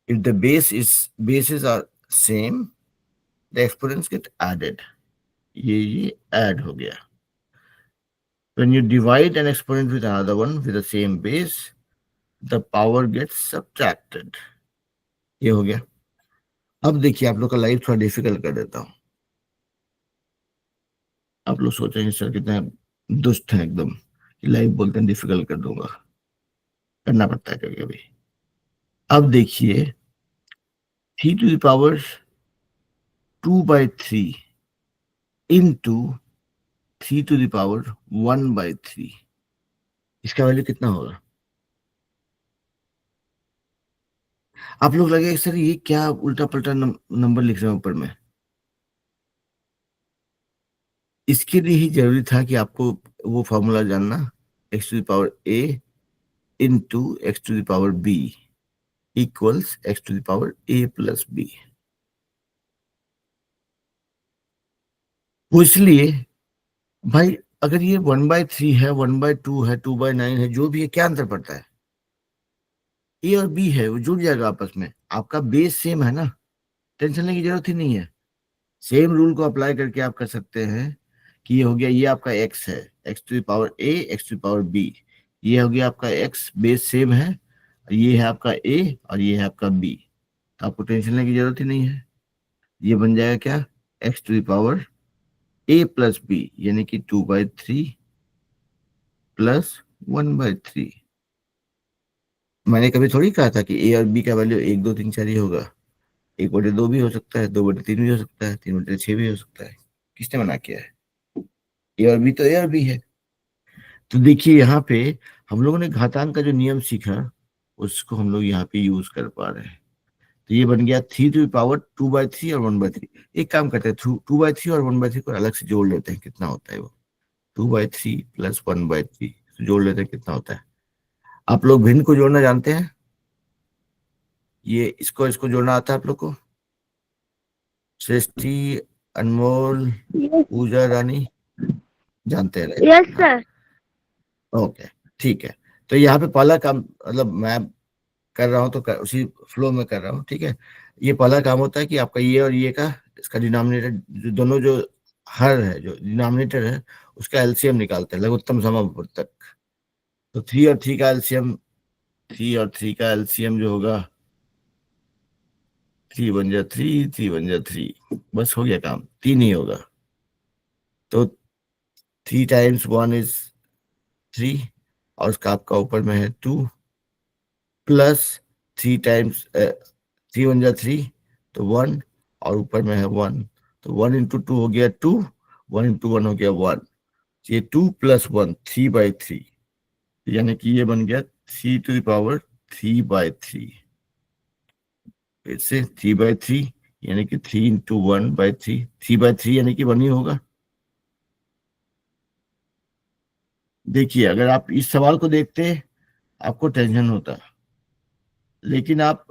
if the bases are same, the exponents get added. ये add हो गया। When you divide an exponent with another one with the same base, the power gets subtracted. ये हो गया। अब देखिए आप लोग का लाइफ थोड़ा डिफिकल्ट कर देता हूं। आप लोग सोचेंगे सर कितना दुष्ट है एकदम, कि लाइफ बोलते हैं डिफिकल्ट कर दूंगा, करना पड़ता है कभी कभी। अब देखिए 3^2/3 इंटू 3^1/3, इसका वैल्यू कितना होगा। आप लोग लगे सर ये क्या उल्टा पल्टा नंबर लिख रहे हैं ऊपर में। इसके लिए ही जरूरी था कि आपको वो फॉर्मूला जानना, x⁴a into x⁴b equals x⁴a plus b। वो इसलिए भाई अगर ये 1/3 है, 1/2 है, 2/9 है, जो भी है, क्या अंतर पड़ता है। ए और बी है वो जुड़ जाएगा आपस में, आपका बेस सेम है ना, टेंशन लेने की जरूरत ही नहीं है। सेम रूल को अप्लाई करके आप कर सकते हैं कि ये हो गया, ये आपका x है, x⁴a x⁴b, ये हो गया आपका x, बेस सेम है, ये है आपका a और ये है आपका b, तो आपको टेंशन लेने की जरूरत ही नहीं है। ये बन जाएगा क्या, x⁴a प्लस b, यानी कि 2/3 प्लस 1/3। मैंने कभी थोड़ी कहा था कि a और b का वैल्यू 1 2 3 4 ही होगा। 1/2 भी हो सकता है, 2/3 भी हो सकता है, 3/6 भी हो सकता है। किसने मना किया है। ए और बी तो ए और बी है। तो देखिए यहाँ पे हम लोगों ने घातांक का जो नियम सीखा उसको हम लोग यहाँ पे यूज कर पा रहे हैं। तो ये बन गया 3^2/3 और 1/3। एक काम करते हैं, 2/3 और 1/3 को अलग से जोड़ लेते हैं, कितना होता है वो 2/3 प्लस 1/3 जोड़ लेते हैं, कितना होता है। आप लोग भिन्न को जोड़ना जानते हैं, ये इसको इसको जोड़ना आता है आप लोग को। सृष्टि, अनमोल, पूजा, रानी जानते हैं, यस सर। ओके ठीक है। तो यहाँ पे पहला काम, मतलब मैं कर रहा हूँ तो उसी फ्लो में कर रहा हूँ, ठीक है। ये पहला काम होता है कि आपका ये और ये का, इसका डिनोमिनेटर, दोनों जो हर है, जो डिनोमिनेटर है उसका एलसीएम निकालते हैं लघुत्तम समापवर्तक। तो 3 का एलसीएम जो होगा 3 बन जा 3, 3 बन जा 3, बस हो गया काम, 3 ही होगा। तो 3 टाइम्स 1 इज 3 और उसका आपका ऊपर में है 2 प्लस 3 टाइम्स 3 1 जा 3 तो 1 और ऊपर में है 1, तो 1 इंटू 2 हो गया 2, 1 इंटू 1 हो गया 1, ये 2 प्लस 1 3/3, यानी कि ये बन गया 3^3/3। फिर से 3/3 यानी कि 3 इंटू 1/3, 3/3 यानी कि 1 ही होगा। देखिए, अगर आप इस सवाल को देखते आपको टेंशन होता, लेकिन आप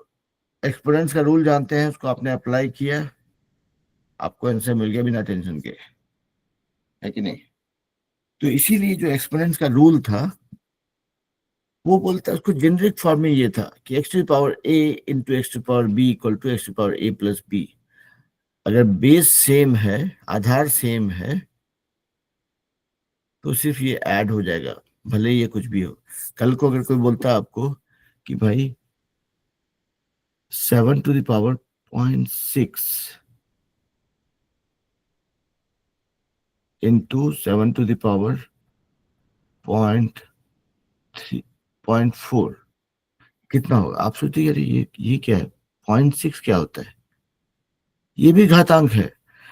एक्सपोनेंट्स का रूल जानते हैं, उसको आपने अप्लाई किया, आपको आंसर मिल गया बिना टेंशन के, है कि नहीं? तो इसीलिए जो एक्सपोनेंट्स का रूल था वो बोलता है, उसको जेनरिक फॉर्म में ये था कि x to the power a into x to power b equal to x to power a plus b. अगर बेस सेम है, आधार सेम है, तो सिर्फ ये ऐड हो जाएगा, भले ये कुछ भी हो। कल को अगर कोई बोलता आपको कि भाई 7 to the power 0.6 into 7 to the power 0.3 0.4 कितना होगा? आप सोचिए, अरे ये क्या है, 0.6 क्या होता है? ये भी घातांक है।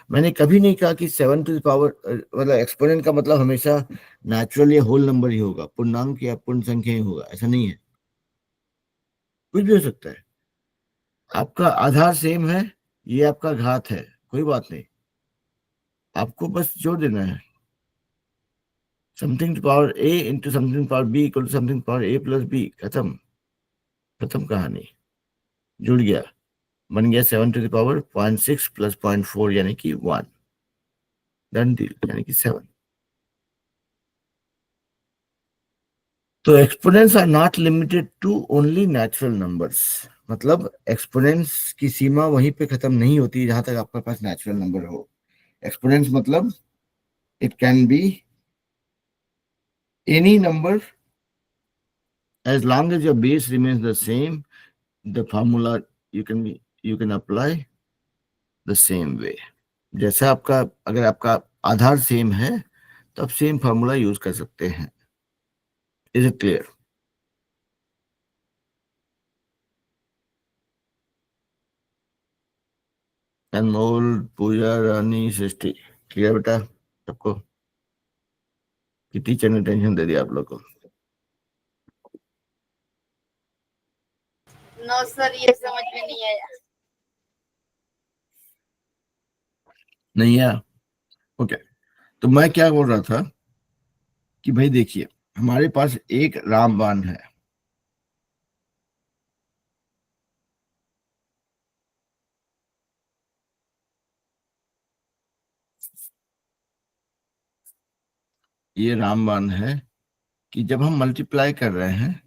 मैंने कभी नहीं कहा कि 7 टू द पावर, मतलब एक्सपोनेंट का मतलब हमेशा नेचुरल या होल नंबर ही होगा, पूर्णांक या पूर्ण संख्या ही होगा, ऐसा नहीं है, कुछ भी हो सकता है। आपका आधार सेम है, ये आपका घात है, कोई बात नहीं, आपको बस जोड़ देना है। Something to power a into something power b equal to something power a plus b, खत्म, खत्म कहानी, जुड़ गया, बन गया 7 टू द पावर 0.6 प्लस 0.4 यानी कि 1, डन डील, यानी कि 7। तो exponents are not limited to only natural numbers, मतलब एक्सपोनेंट्स की सीमा वहीं पे खत्म नहीं होती जहां तक आपके पास नेचुरल नंबर हो। एक्सपोनेंट्स मतलब it can be any number as long as your base remains the same, the formula you can apply the same way। जैसे आपका, अगर आपका आधार सेम है तो आप सेम फार्मूला यूज कर सकते हैं। Is it clear? Anmol, Puja, Rani, Srishti, clear बेटा सबको? कि टीचर ने टेंशन दे दिया आप लोग को? नो सर, ये समझ में नहीं आया। नहीं है? ओके। तो मैं क्या बोल रहा था कि भाई देखिए, हमारे पास एक रामबाण है, ये रामबाण है कि जब हम मल्टीप्लाई कर रहे हैं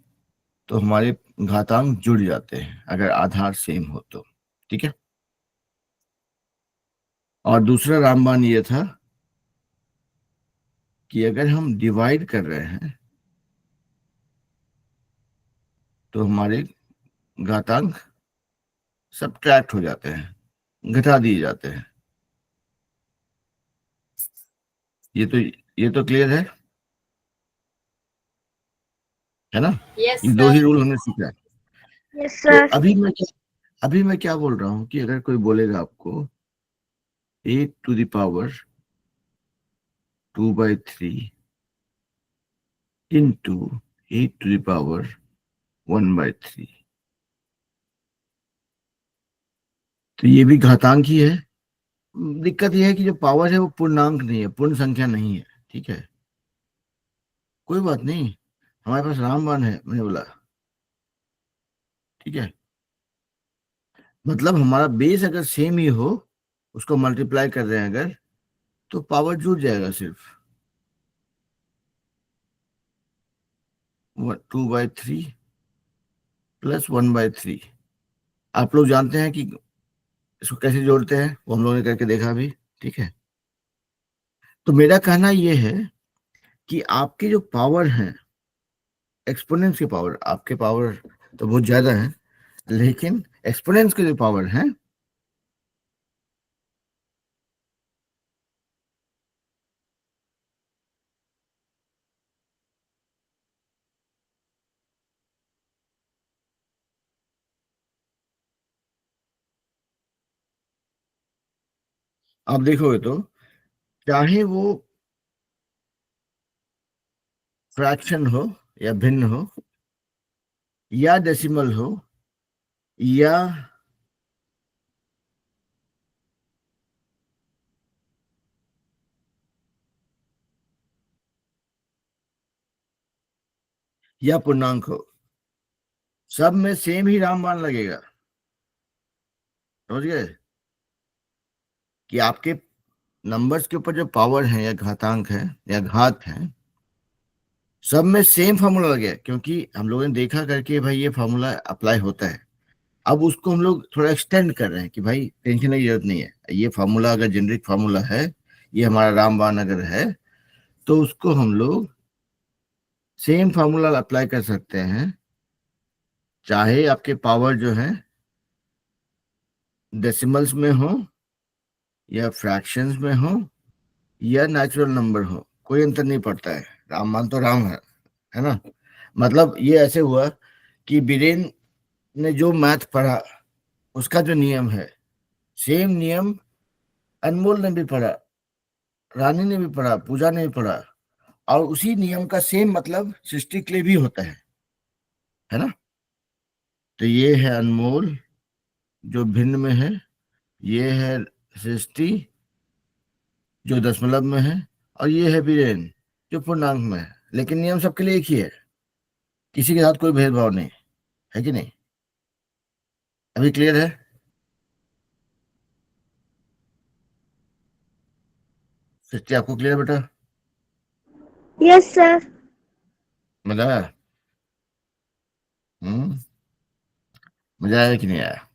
तो हमारे घातांक जुड़ जाते हैं अगर आधार सेम हो तो, ठीक है। और दूसरा रामबाण ये था कि अगर हम डिवाइड कर रहे हैं तो हमारे घातांक सबट्रैक्ट हो जाते हैं, घटा दिए जाते हैं। ये तो ये तो क्लियर है ना? यस ये दो ही सर। रूल हमने सीखा है। यस तो सर। अभी मैं क्या बोल रहा हूँ कि अगर कोई बोलेगा आपको 8 to the power 2/3 into 8 to the power 1/3, तो ये भी घातांक ही है। दिक्कत यह है कि जो पावर है वो पूर्णांक नहीं है, पूर्ण संख्या नहीं है, ठीक है। कोई बात नहीं, हमारे पास रामबाण है, मैंने बोला, ठीक है। मतलब हमारा बेस अगर सेम ही हो, उसको मल्टीप्लाई कर रहे हैं अगर, तो पावर जुड़ जाएगा सिर्फ, 2/3 प्लस 1/3। आप लोग जानते हैं कि इसको कैसे जोड़ते हैं, वो हम लोगों ने करके देखा भी, ठीक है। तो मेरा कहना यह है कि आपके जो पावर हैं, एक्सपोनेंट्स के पावर, आपके पावर तो बहुत ज्यादा है, लेकिन एक्सपोनेंट्स के जो पावर हैं, आप देखोगे तो चाहे वो फ्रैक्शन हो या भिन्न हो या डेसिमल हो या या पूर्णांक हो, सब में सेम ही रामबाण लगेगा। समझ गए कि आपके नंबर्स के ऊपर जो पावर है या घातांक है या घात है, सब में सेम फार्मूला लगे, क्योंकि हम लोगों ने देखा करके भाई ये फार्मूला अप्लाई होता है। अब उसको हम लोग थोड़ा एक्सटेंड कर रहे हैं कि भाई टेंशन की जरूरत नहीं है, ये फार्मूला अगर जेनरिक फार्मूला है, ये हमारा रामबाण अगर है, तो उसको हम लोग सेम फार्मूला अप्लाई कर सकते हैं, चाहे आपके पावर जो है डेसिमल्स में हो या फ्रैक्शंस में हो या नेचुरल नंबर हो, कोई अंतर नहीं पड़ता है, रामबाण तो राम है ना। मतलब ये ऐसे हुआ कि बीरेन ने जो मैथ पढ़ा उसका जो नियम है, सेम नियम अनमोल ने भी पढ़ा, रानी ने भी पढ़ा, पूजा ने भी पढ़ा, और उसी नियम का सेम मतलब सृष्टि के लिए भी होता है ना। तो ये है अनमोल जो भिन्न में है, ये है सृष्टि जो दशमलव में है, और ये है बीरेन जो पूर्णांक में है। लेकिन नियम सबके लिए एक ही है, किसी के साथ कोई भेदभाव नहीं है कि नहीं। अभी क्लियर है? सृष्टि आपको क्लियर बेटा? Yes sir. मजा आया? हम्म, मजा आया कि नहीं आया?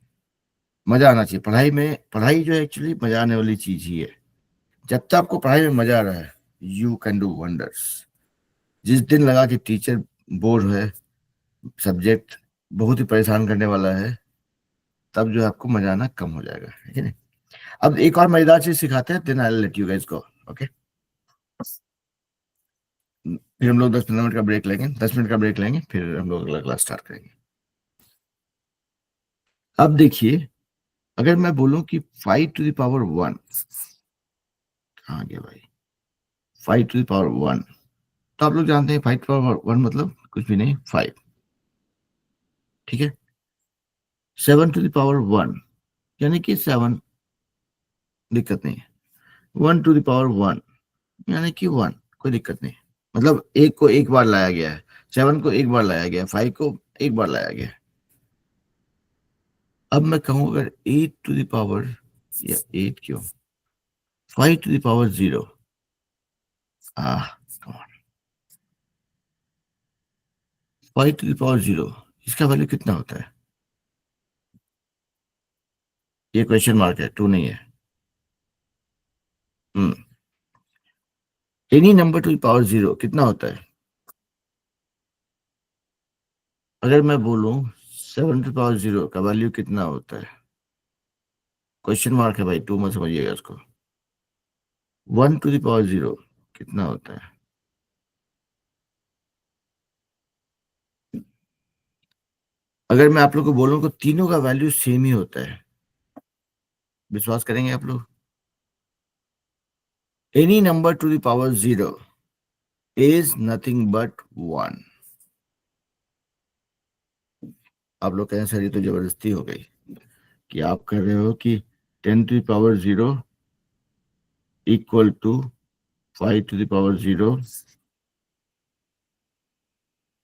मजा आना चाहिए पढ़ाई में। पढ़ाई जो है एक्चुअली मजा आने वाली चीज ही है। जब तक आपको पढ़ाई में मजा आ रहा है, यू कैन डू वंडर्स। जिस दिन लगा कि टीचर बोर्ड है, सब्जेक्ट बहुत ही परेशान करने वाला है, तब जो है आपको मजा आना कम हो जाएगा, है कि नहीं। अब एक और मजेदार चीज सिखाते हैं, then I will let you guys go. Okay, फिर हम लोग 10-15 मिनट का ब्रेक लेंगे, 10 मिनट का ब्रेक लेंगे, फिर हम लोग अगला क्लास स्टार्ट करेंगे। अब देखिए, अगर मैं बोलूं कि 5⁻1, कहाँ गया भाई, 5⁻1, तो आप लोग जानते हैं 5⁻1 मतलब कुछ भी नहीं, 5। ठीक है। 7⁻1 यानी कि 7, दिक्कत नहीं है। 1⁻1 यानी कि 1, कोई दिक्कत नहीं। मतलब एक को एक बार लाया गया है, 7 को एक बार लाया गया है, 5 को एक बार लाया गया है। अब मैं कहूं अगर 8 या 8 क्यों, 5⁻0, come on, 5⁻0 इसका वैल्यू कितना होता है? ये क्वेश्चन मार्क है, 2 नहीं है। Any number two the power 0 कितना होता है? अगर मैं बोलूं 7⁻0 का वैल्यू कितना होता है, क्वेश्चन मार्क है भाई, 2 मत समझिएगा इसको। 1⁻0 कितना होता है? अगर मैं आप लोग को बोलूं तो तीनों का वैल्यू सेम ही होता है, विश्वास करेंगे आप लोग? Any number two the power 0 is nothing but 1। आप लोग कहें सर ये तो जबरदस्ती हो गई, कि आप कह रहे हो कि 10⁻0 इक्वल टू 5⁻0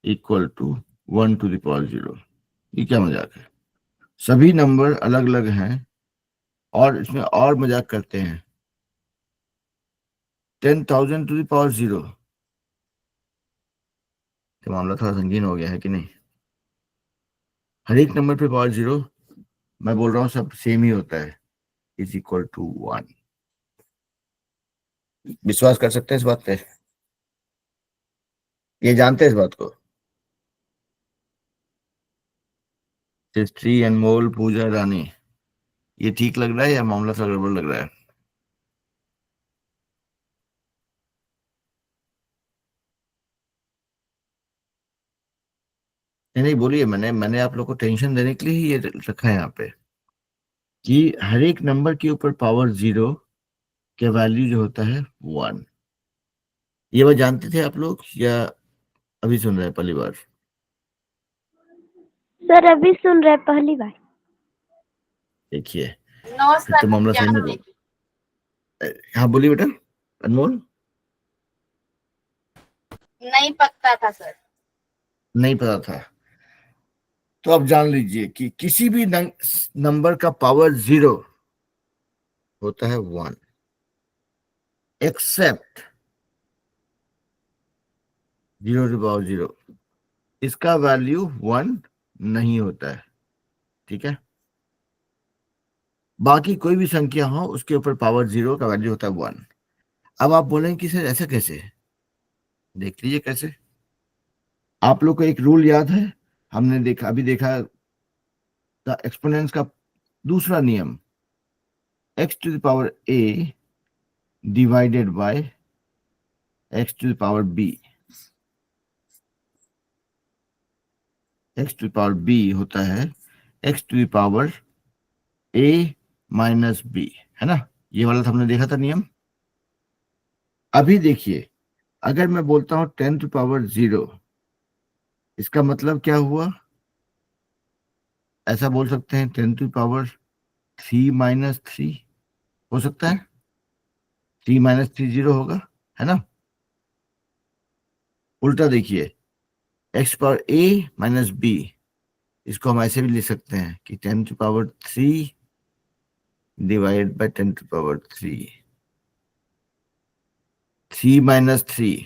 इक्वल टू 1⁻0। ये क्या मजाक है? सभी नंबर अलग अलग हैं, और इसमें और मजाक करते हैं। 10,000⁻0, तो मामला थोड़ा संगीन हो गया है कि नहीं। हर एक नंबर पे पावर 0, मैं बोल रहा हूँ सब सेम ही होता है, इज इक्वल टू 1। विश्वास कर सकते हैं इस बात पे? ये जानते हैं इस बात को? हिस्ट्री, अनमोल, पूजा, रानी, ये ठीक लग रहा है या मामला सा गड़बड़ लग रहा है? नहीं नहीं बोलिए, मैंने आप लोग को टेंशन देने के लिए ही ये रखा है यहाँ पे, कि हर एक नंबर के ऊपर पावर 0 का वैल्यू जो होता है 1। ये बात जानते थे आप लोग या अभी सुन रहे हैं पहली बार? सर अभी सुन रहे पहली बार। देखिए, नो फिर तो सर, मामला सही जानते में। हाँ बोलिए बेटा अनमोल। नहीं पता था सर। नहीं पता था। तो अब जान लीजिए कि किसी भी नंबर का पावर 0 होता है 1, एक्सेप्ट 0 टू पावर 0, इसका वैल्यू 1 नहीं होता है। ठीक है, बाकी कोई भी संख्या हो उसके ऊपर पावर 0 का वैल्यू होता है 1। अब आप बोलेंगे कि सर ऐसा कैसे? देख लीजिए कैसे। आप लोग को एक रूल याद है, हमने देखा, अभी देखा, द एक्सपोनेंट्स का दूसरा नियम, x to the power a divided by x to the power b। x to the power b होता है x to the power a minus b, है ना? ये वाला तो हमने देखा था नियम। अभी देखिए, अगर मैं बोलता हूं 10 टू पावर 0, इसका मतलब क्या हुआ? ऐसा बोल सकते हैं 10 टू पावर 3 माइनस 3, हो सकता है 3 माइनस 3 0 होगा, है ना? उल्टा देखिए, x power a minus b, इसको हम ऐसे भी लिख सकते हैं कि 10 to power 3 divide by 10 to power 3, 3 minus 3,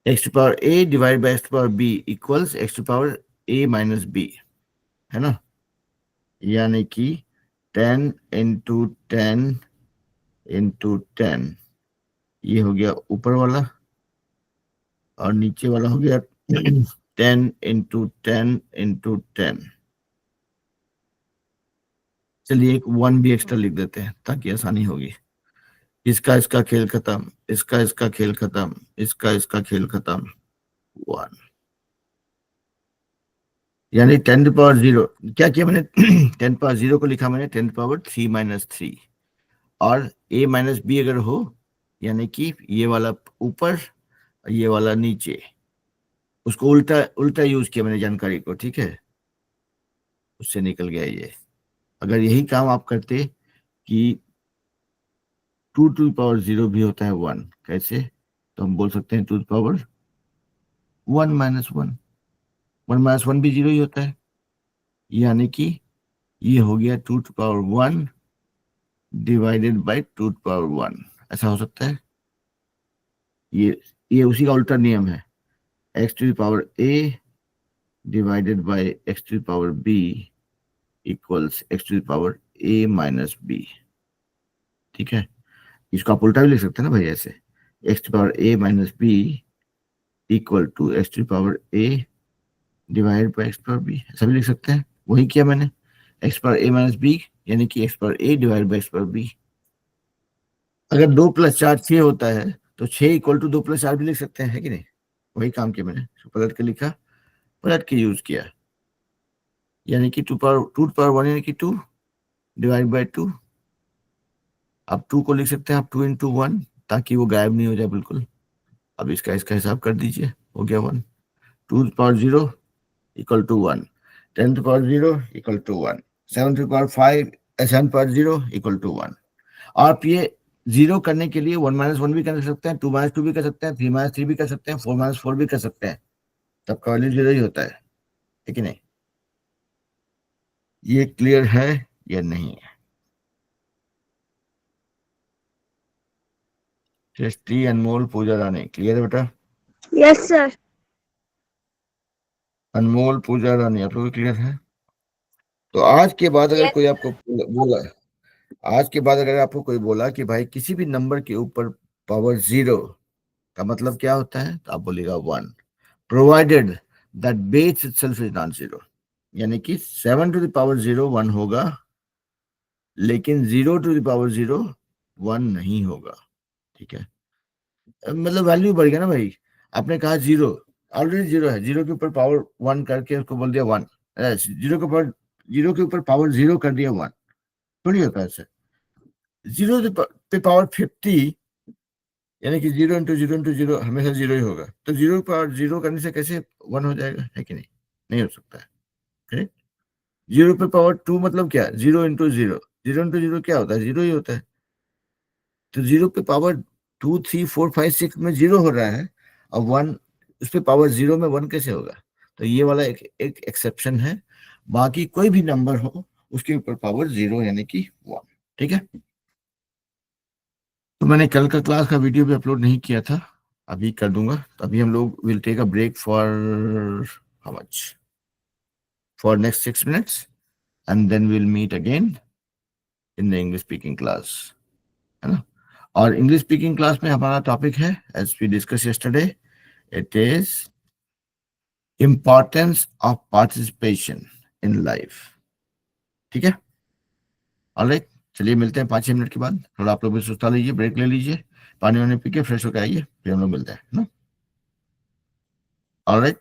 x to power a divide by x to power b equals x to power a minus b, है ना? यानी कि 10 इंटू 10 इंटू 10, ये हो गया ऊपर वाला, और नीचे वाला हो गया 10 इंटू 10 इंटू 10। चलिए एक 1 भी एक्स्ट्रा लिख देते हैं ताकि आसानी होगी। इसका खेल खत्म, इसका खेल खत्म, इसका खेल खत्म, 1। यानी 10 टू पावर 0 क्या किया मैंने? 10 पावर 0 को लिखा मैंने 10 पावर 3 माइनस 3, और a माइनस बी अगर हो, यानी कि ये वाला ऊपर ये वाला नीचे, उसको उल्टा उल्टा यूज किया मैंने जानकारी को। ठीक है, उससे निकल गया ये। अगर यही काम आप करते कि 2 टू पावर 0 भी होता है 1, कैसे? तो हम बोल सकते हैं 2 पावर 1 माइनस 1, 1 माइनस 1 भी 0 ही होता है, यानी कि ये हो गया 2 to power 1 divided by 2 to power 1। ऐसा हो सकता है। ये उसी का उल्टा नियम है, x to power a divided by x to power b equals x to power a minus b। ठीक है, इसको आप उल्टा भी लिख सकते हैं ना भाई, ऐसे x to power a minus b equal to x to power a divide by x power b, ऐसा भी लिख सकते हैं। वही किया मैंने, x power a minus b यानी कि x power a divide by x power b। अगर 2 प्लस 4 6 होता है तो 6 इक्वल टू 2 प्लस 4 भी लिख सकते हैं, है कि नहीं? वही काम किया मैंने, पलट के लिखा, पलट के यूज किया, यानी कि 2 टू पावर 1 यानी कि 2 डिवाइड बाय 2। अब 2 को लिख सकते हैं आप 2 इंटू 1 ताकि वो गायब नहीं हो जाए बिल्कुल। अब इसका हिसाब कर दीजिए, हो गया 1। 2 power 0 equal to 1, 10 to power 0 equal to 1, 7 to power 5 7 power 0 equal to 1। आप ये 0 करने के लिए 1 माइनस 1 भी कर सकते हैं, 2 माइनस 2 भी कर सकते हैं, 3 माइनस 3 भी कर सकते हैं, 4 माइनस 4 भी कर सकते हैं, तब का वैल्यू 0 ही होता है कि नहीं? ये क्लियर है या नहीं है? सृष्टि, अनमोल, पूजा रानी, क्लियर है बेटा? Yes sir. अनमोल, पूजा रानी, आप लोग क्लियर है? तो आज के बाद अगर Yes, कोई आपको बोला, आज के बाद अगर आपको कोई बोला कि भाई किसी भी नंबर के ऊपर पावर 0 का मतलब क्या होता है, तो आप बोलेगा 1, provided that base itself is not 0। यानी कि 7 टू द पावर 0 1 होगा, लेकिन 0 टू द पावर 0 1 नहीं होगा। ठीक है, मतलब वैल्यू बढ़ गया ना भाई। आपने कहा 0, ऑलरेडी 0 है, 0 के ऊपर पावर 1 करके उसको बोल दिया 1, 0 के ऊपर पावर 0 कर दिया 1, थोड़ी होता है ऐसे। 0 पे पावर 50 यानी कि 0 इंटू 0 इंटू 0 हमेशा 0 ही होगा, तो 0 पावर 0 करने से कैसे 1 हो जाएगा, है कि नहीं? नहीं हो सकता है, करेक्ट? 0 पे पावर 2 मतलब क्या? 0 इंटू 0, 0 इंटू 0 क्या होता है? 0 ही होता है। तो 0 पे पावर 2 3 4 5 6 में 0 हो रहा है, और 1 उस पे पावर 0 में 1 कैसे होगा? तो ये वाला एक एक्सेप्शन है, बाकी कोई भी नंबर हो उसके ऊपर पावर 0 यानी कि 1। ठीक है, तो मैंने कल का क्लास का वीडियो भी अपलोड नहीं किया था, अभी कर दूंगा। तो अभी हम लोग will take a break for how much, for next 6 minutes and then will meet again in the English speaking class, है ना। और इंग्लिश स्पीकिंग क्लास में हमारा टॉपिक है, as we discuss yesterday, it is importance of participation in life. ठीक है, alright, चलिए मिलते हैं 5-6 मिनट के बाद। थोड़ा आप लोग भी सुस्ता लीजिए, ब्रेक ले लीजिए, पानी वानी पी के फ्रेश होकर आइए, फिर हम लोग मिलते हैं ना। ऑलराइट।